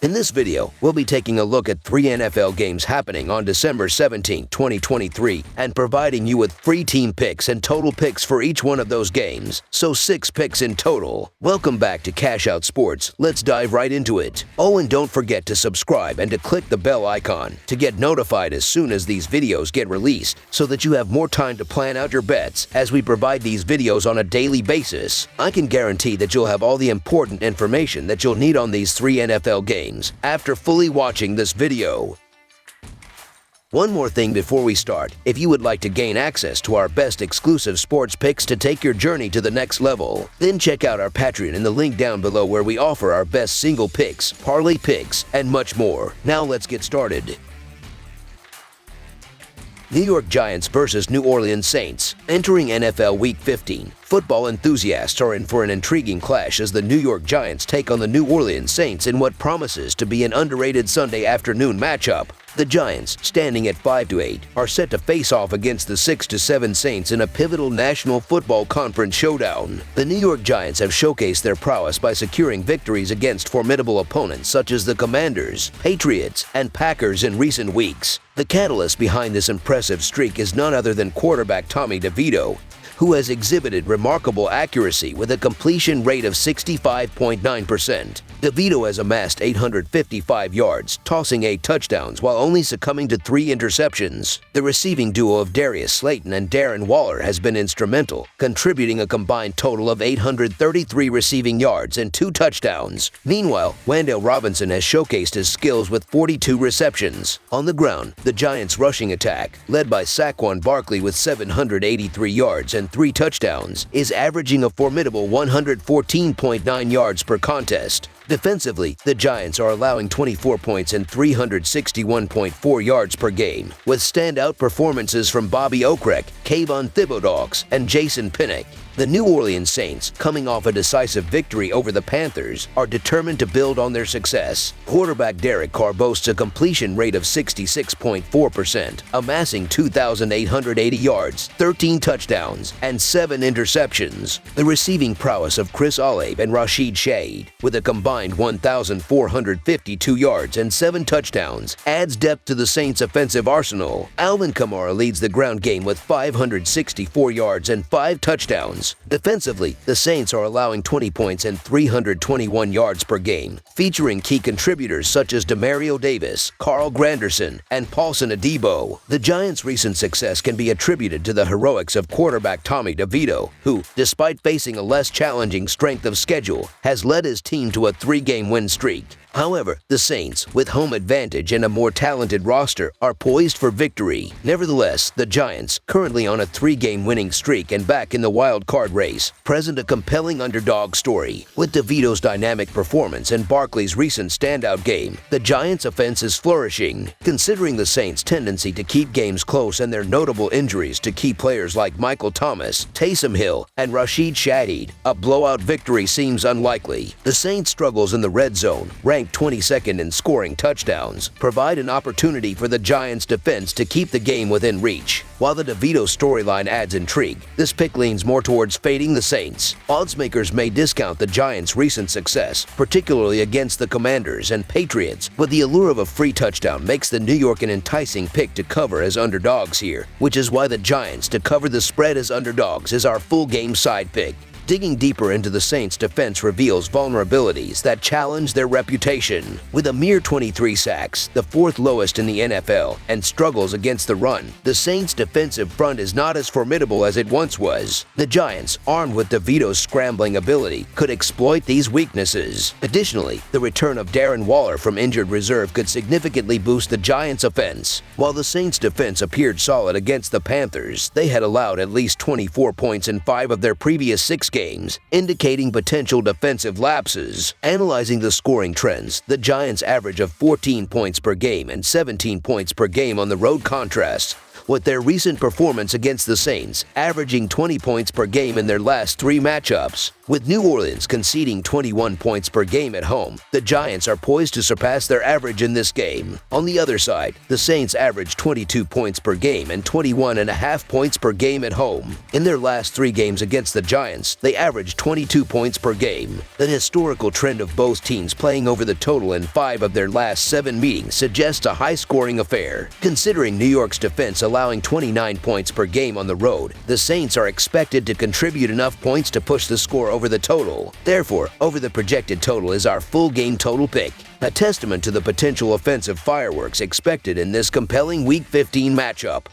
In this video, we'll be taking a look at 3 NFL games happening on December 17, 2023, and providing you with free team picks and total picks for each one of those games, so 6 picks in total. Welcome back to Cash Out Sports. Let's dive right into it. Oh, and don't forget to subscribe and to click the bell icon to get notified as soon as these videos get released, so that you have more time to plan out your bets as we provide these videos on a daily basis. I can guarantee that you'll have all the important information that you'll need on these 3 NFL games after fully watching this video. One more thing before we start. If you would like to gain access to our best exclusive sports picks to take your journey to the next level, then check out our Patreon in the link down below, where we offer our best single picks, parlay picks, and much more. Now let's get started. New York Giants versus New Orleans Saints. Entering NFL Week 15, football enthusiasts are in for an intriguing clash as the New York Giants take on the New Orleans Saints in what promises to be an underrated Sunday afternoon matchup. The Giants, standing at 5-8, are set to face off against the 6-7 Saints in a pivotal National Football Conference showdown. The New York Giants have showcased their prowess by securing victories against formidable opponents such as the Commanders, Patriots, and Packers in recent weeks. The catalyst behind this impressive streak is none other than quarterback Tommy DeVito, who has exhibited remarkable accuracy with a completion rate of 65.9%. DeVito has amassed 855 yards, tossing 8 touchdowns while only succumbing to 3 interceptions. The receiving duo of Darius Slayton and Darren Waller has been instrumental, contributing a combined total of 833 receiving yards and 2 touchdowns. Meanwhile, Wan'Dale Robinson has showcased his skills with 42 receptions. On the ground, the Giants' rushing attack, led by Saquon Barkley with 783 yards and 3 touchdowns, is averaging a formidable 114.9 yards per contest. Defensively, the Giants are allowing 24 points and 361.4 yards per game, with standout performances from Bobby Okereke, Kayvon Thibodeaux, and Jason Pinnock. The New Orleans Saints, coming off a decisive victory over the Panthers, are determined to build on their success. Quarterback Derek Carr boasts a completion rate of 66.4%, amassing 2,880 yards, 13 touchdowns, and 7 interceptions. The receiving prowess of Chris Olave and Rashid Shaheed, with a combined 1,452 yards and 7 touchdowns, adds depth to the Saints' offensive arsenal. Alvin Kamara leads the ground game with 564 yards and 5 touchdowns. Defensively, the Saints are allowing 20 points and 321 yards per game, featuring key contributors such as Demario Davis, Carl Granderson, and Paulson Adebo. The Giants' recent success can be attributed to the heroics of quarterback Tommy DeVito, who, despite facing a less challenging strength of schedule, has led his team to a 3-game win streak. However, the Saints, with home advantage and a more talented roster, are poised for victory. Nevertheless, the Giants, currently on a 3-game winning streak and back in the wild card race, present a compelling underdog story. With DeVito's dynamic performance and Barkley's recent standout game, the Giants' offense is flourishing. Considering the Saints' tendency to keep games close and their notable injuries to key players like Michael Thomas, Taysom Hill, and Rashid Shaheed, a blowout victory seems unlikely. The Saints' struggles in the red zone, ranked 22nd in scoring touchdowns, provide an opportunity for the Giants' defense to keep the game within reach. While the DeVito storyline adds intrigue, this pick leans more towards fading the Saints. Oddsmakers may discount the Giants' recent success, particularly against the Commanders and Patriots, but the allure of a free touchdown makes the New York an enticing pick to cover as underdogs here, which is why the Giants to cover the spread as underdogs is our full game side pick. Digging deeper into the Saints' defense reveals vulnerabilities that challenge their reputation. With a mere 23 sacks, the 4th lowest in the NFL, and struggles against the run, the Saints' defensive front is not as formidable as it once was. The Giants, armed with DeVito's scrambling ability, could exploit these weaknesses. Additionally, the return of Darren Waller from injured reserve could significantly boost the Giants' offense. While the Saints' defense appeared solid against the Panthers, they had allowed at least 24 points in 5 of their previous 6 games, indicating potential defensive lapses. Analyzing the scoring trends, the Giants' average of 14 points per game and 17 points per game on the road contrasts with their recent performance against the Saints, averaging 20 points per game in their last 3 matchups. With New Orleans conceding 21 points per game at home, the Giants are poised to surpass their average in this game. On the other side, the Saints average 22 points per game and 21.5 points per game at home. In their last 3 games against the Giants, they averaged 22 points per game. The historical trend of both teams playing over the total in 5 of their last 7 meetings suggests a high-scoring affair. Considering New York's defense allowing 29 points per game on the road, the Saints are expected to contribute enough points to push the score over the total. Therefore, over the projected total is our full game total pick, a testament to the potential offensive fireworks expected in this compelling Week 15 matchup.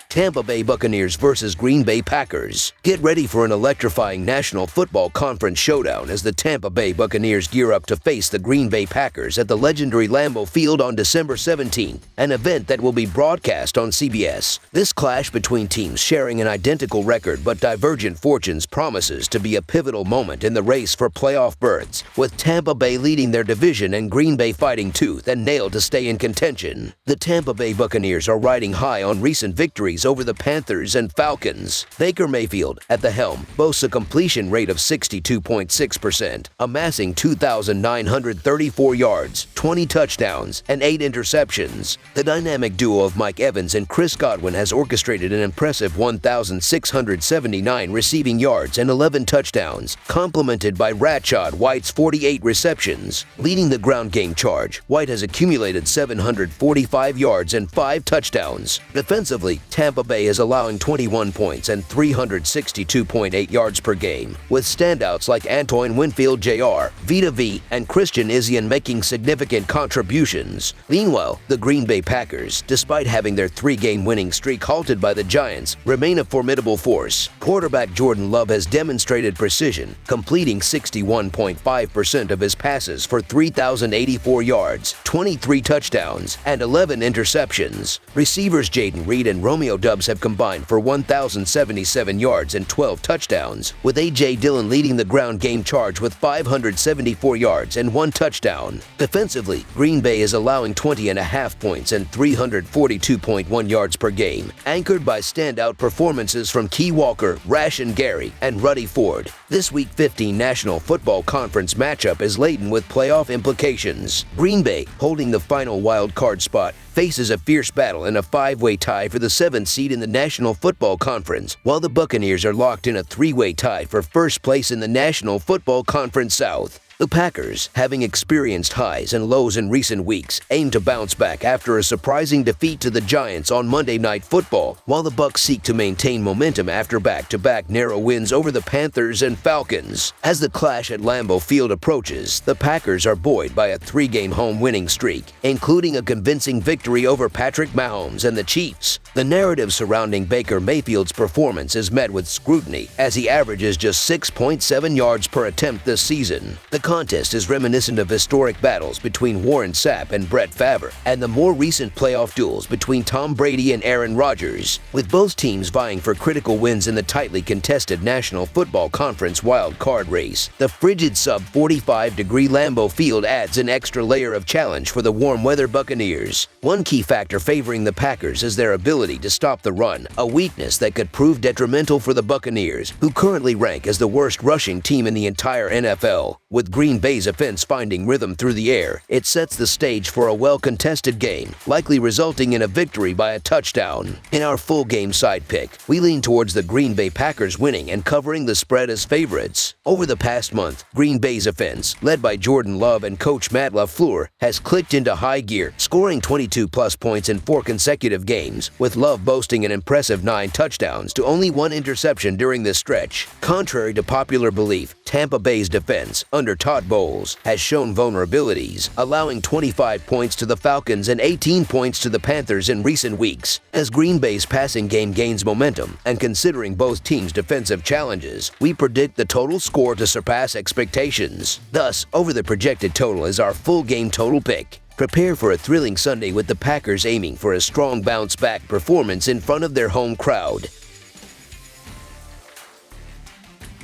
Tampa Bay Buccaneers versus Green Bay Packers. Get ready for an electrifying National Football Conference showdown as the Tampa Bay Buccaneers gear up to face the Green Bay Packers at the legendary Lambeau Field on December 17, an event that will be broadcast on CBS. This clash between teams sharing an identical record but divergent fortunes promises to be a pivotal moment in the race for playoff berths, with Tampa Bay leading their division and Green Bay fighting tooth and nail to stay in contention. The Tampa Bay Buccaneers are riding high on recent victories over the Panthers and Falcons. Baker Mayfield, at the helm, boasts a completion rate of 62.6%, amassing 2,934 yards, 20 touchdowns, and 8 interceptions. The dynamic duo of Mike Evans and Chris Godwin has orchestrated an impressive 1,679 receiving yards and 11 touchdowns, complemented by Rashad White's 48 receptions. Leading the ground game charge, White has accumulated 745 yards and 5 touchdowns. Defensively, Tampa Bay is allowing 21 points and 362.8 yards per game, with standouts like Antoine Winfield Jr., Vita V, and Christian Izien making significant contributions. Meanwhile, the Green Bay Packers, despite having their 3-game winning streak halted by the Giants, remain a formidable force. Quarterback Jordan Love has demonstrated precision, completing 61.5% of his passes for 3,084 yards, 23 touchdowns, and 11 interceptions. Receivers Jaden Reed and Romeo Dubs have combined for 1,077 yards and 12 touchdowns, with A.J. Dillon leading the ground game charge with 574 yards and 1 touchdown. Defensively, Green Bay is allowing 20.5 points and 342.1 yards per game, anchored by standout performances from Key Walker, Rashan Gary, and Ruddy Ford. This Week 15 National Football Conference matchup is laden with playoff implications. Green Bay, holding the final wild card spot, faces a fierce battle in a 5-way tie for the 7th seed in the National Football Conference, while the Buccaneers are locked in a 3-way tie for first place in the National Football Conference South. The Packers, having experienced highs and lows in recent weeks, aim to bounce back after a surprising defeat to the Giants on Monday Night Football, while the Bucs seek to maintain momentum after back-to-back narrow wins over the Panthers and Falcons. As the clash at Lambeau Field approaches, the Packers are buoyed by a 3-game home winning streak, including a convincing victory over Patrick Mahomes and the Chiefs. The narrative surrounding Baker Mayfield's performance is met with scrutiny, as he averages just 6.7 yards per attempt this season. The contest is reminiscent of historic battles between Warren Sapp and Brett Favre, and the more recent playoff duels between Tom Brady and Aaron Rodgers. With both teams vying for critical wins in the tightly contested National Football Conference wild card race, the frigid sub-45-degree Lambeau Field adds an extra layer of challenge for the warm-weather Buccaneers. One key factor favoring the Packers is their ability to stop the run, a weakness that could prove detrimental for the Buccaneers, who currently rank as the worst rushing team in the entire NFL. With Green Bay's offense finding rhythm through the air, it sets the stage for a well-contested game, likely resulting in a victory by a touchdown. In our full game side pick, we lean towards the Green Bay Packers winning and covering the spread as favorites. Over the past month, Green Bay's offense, led by Jordan Love and coach Matt LaFleur, has clicked into high gear, scoring 22-plus points in 4 consecutive games, with Love boasting an impressive 9 touchdowns to only 1 interception during this stretch. Contrary to popular belief, Tampa Bay's defense, under Todd Bowles, has shown vulnerabilities, allowing 25 points to the Falcons and 18 points to the Panthers in recent weeks. As Green Bay's passing game gains momentum, and considering both teams' defensive challenges, we predict the total score to surpass expectations. Thus, over the projected total is our full game total pick. Prepare for a thrilling Sunday with the Packers aiming for a strong bounce-back performance in front of their home crowd.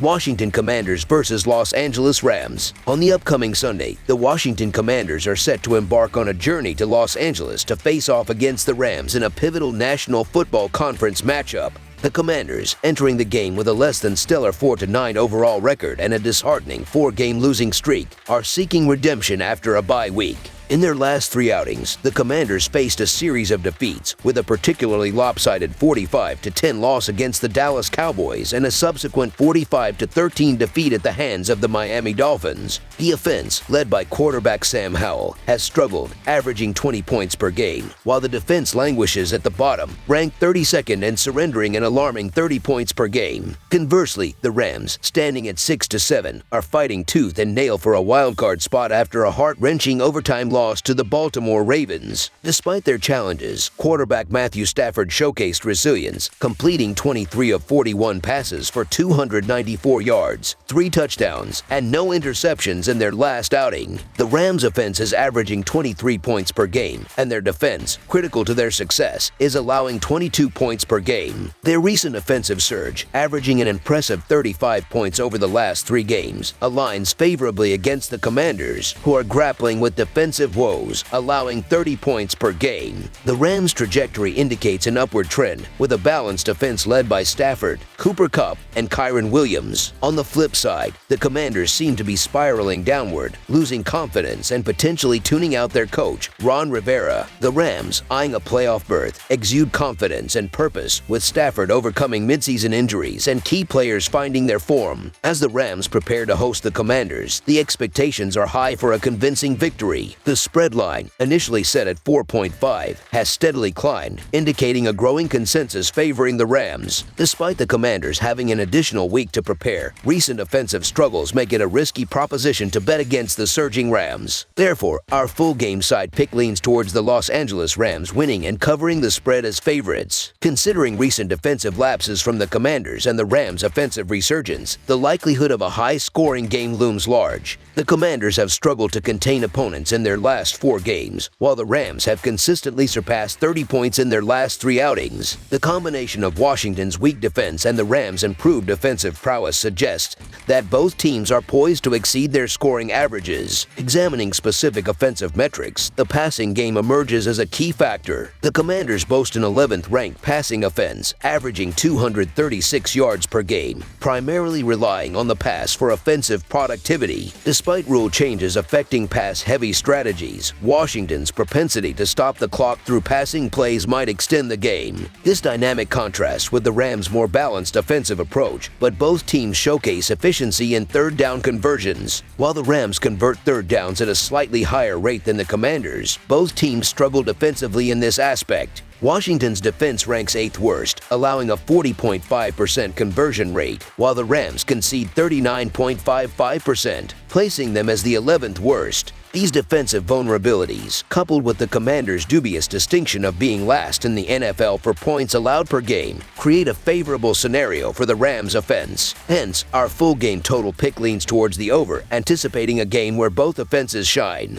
Washington Commanders versus Los Angeles Rams. On the upcoming Sunday, the Washington Commanders are set to embark on a journey to Los Angeles to face off against the Rams in a pivotal National Football Conference matchup. The Commanders, entering the game with a less than stellar 4-9 overall record and a disheartening 4-game losing streak, are seeking redemption after a bye week. In their last 3 outings, the Commanders faced a series of defeats, with a particularly lopsided 45-10 loss against the Dallas Cowboys and a subsequent 45-13 defeat at the hands of the Miami Dolphins. The offense, led by quarterback Sam Howell, has struggled, averaging 20 points per game, while the defense languishes at the bottom, ranked 32nd and surrendering an alarming 30 points per game. Conversely, the Rams, standing at 6-7, are fighting tooth and nail for a wildcard spot after a heart-wrenching overtime loss to the Baltimore Ravens. Despite their challenges, quarterback Matthew Stafford showcased resilience, completing 23 of 41 passes for 294 yards, 3 touchdowns, and no interceptions in their last outing. The Rams' offense is averaging 23 points per game, and their defense, critical to their success, is allowing 22 points per game. Their recent offensive surge, averaging an impressive 35 points over the last 3 games, aligns favorably against the Commanders, who are grappling with defensive woes, allowing 30 points per game. The Rams' trajectory indicates an upward trend, with a balanced offense led by Stafford, Cooper Kupp, and Kyren Williams. On the flip side, the Commanders seem to be spiraling downward, losing confidence and potentially tuning out their coach, Ron Rivera. The Rams, eyeing a playoff berth, exude confidence and purpose, with Stafford overcoming midseason injuries and key players finding their form. As the Rams prepare to host the Commanders, the expectations are high for a convincing victory. The spread line, initially set at 4.5, has steadily climbed, indicating a growing consensus favoring the Rams. Despite the Commanders having an additional week to prepare, recent offensive struggles make it a risky proposition to bet against the surging Rams. Therefore, our full game side pick leans towards the Los Angeles Rams winning and covering the spread as favorites. Considering recent defensive lapses from the Commanders and the Rams' offensive resurgence, the likelihood of a high-scoring game looms large. The Commanders have struggled to contain opponents in their last 4 games, while the Rams have consistently surpassed 30 points in their last 3 outings. The combination of Washington's weak defense and the Rams' improved offensive prowess suggests that both teams are poised to exceed their scoring averages. Examining specific offensive metrics, the passing game emerges as a key factor. The Commanders boast an 11th-ranked passing offense, averaging 236 yards per game, primarily relying on the pass for offensive productivity. Despite rule changes affecting pass-heavy strategies, Washington's propensity to stop the clock through passing plays might extend the game. This dynamic contrasts with the Rams' more balanced offensive approach, but both teams showcase efficiency in third-down conversions. While the Rams convert third downs at a slightly higher rate than the Commanders, both teams struggle defensively in this aspect. Washington's defense ranks 8th worst, allowing a 40.5% conversion rate, while the Rams concede 39.55%, placing them as the 11th worst. These defensive vulnerabilities, coupled with the Commanders' dubious distinction of being last in the NFL for points allowed per game, create a favorable scenario for the Rams' offense. Hence, our full game total pick leans towards the over, anticipating a game where both offenses shine.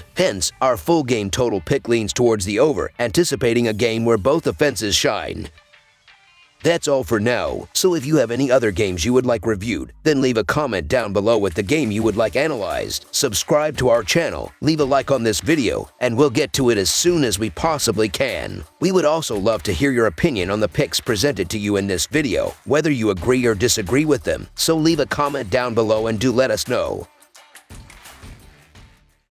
That's all for now, so if you have any other games you would like reviewed, then leave a comment down below with the game you would like analyzed, subscribe to our channel, leave a like on this video, and we'll get to it as soon as we possibly can. We would also love to hear your opinion on the picks presented to you in this video, whether you agree or disagree with them, so leave a comment down below and do let us know.